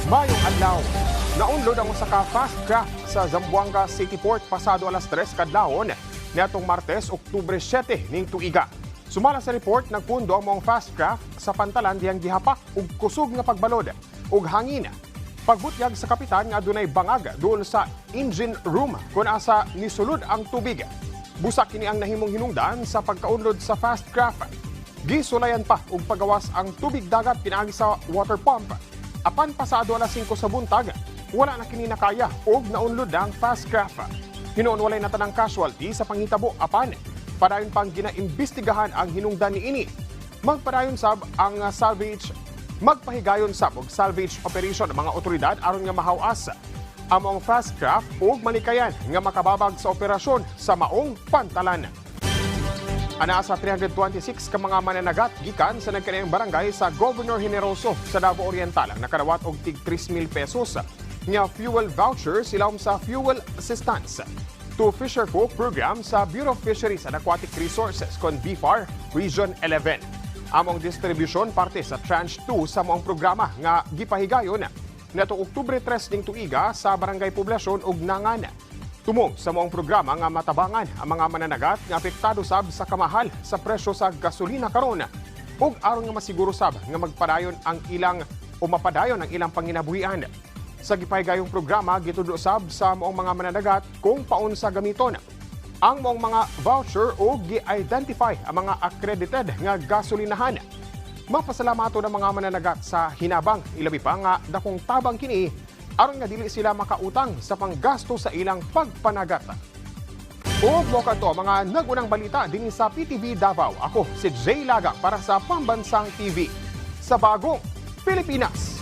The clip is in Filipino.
Mayong adlaw, naunlod ang usa ka fast craft sa Zamboanga City Port pasado alas 3 kadlawon niadtong Martes, Oktubre 7 ning tuiga. Sumala sa report, nagpundo ang mga fast craft sa pantalan diyang gihapak ug kusog nga pagbalod ug hangin. Pagbutyag sa kapitan nga adunay bangag duol sa engine room kung asa nisulod ang tubig. Busa kini ang nahimong hinungdan sa pagkaunlod sa fast craft. Gisulayan pa og pagawas ang tubig dagat pinaagi sa water pump. Apan pasado alas 5 sa buntag, wala na kini nakaya og naunlod ang fast craft. Hinuon walay natanang casualty sa panghitabo, apan padayon pang ginaimbestigahan ang hinungdan niini. Magpadayon sab ang magpahigayon sab og salvage operation ang mga otoridad aron nga mahawas ang mga fast craft ug manikayan nga makababag sa operasyon sa maong pantalan. Ana sa 326 ka mga mananagat gikan sa nagkanaang barangay sa Governor Generoso sa Davao Oriental ang nakadawat og tig 3,000 pesos nga fuel voucher silawom sa fuel assistance to Fisher Folk program sa Bureau of Fisheries and Aquatic Resources kon BFAR Region 11. Among distribusyon parte sa Tranche 2 sa moong programa nga gipahigayon nitong Oktubre 3 ning tuiga sa Barangay Poblasyon ug Nangan. Tumong sa moong programa nga matabangan ang mga mananagat nga apektado sab sa kamahal sa presyo sa gasolina karon ug aron nga masiguro sab nga magpadayon ang ilang o mapadayon ang ilang panginabuhian. Sa gipahigayong programa gitudo sab sa moong mga mananagat kung paunsa gamiton ang moong mga voucher o gi-identify ang mga accredited nga gasolinahan. Mapasalamato ng mga mananagat sa hinabang, ilabi pa nga dakong tabang kini aron nga dili sila makautang sa panggasto sa ilang pagpanagat. O mo kadto mga nagunang balita dinhi sa PTV Davao. Ako si Jay Laga para sa Pambansang TV sa Bagong Pilipinas.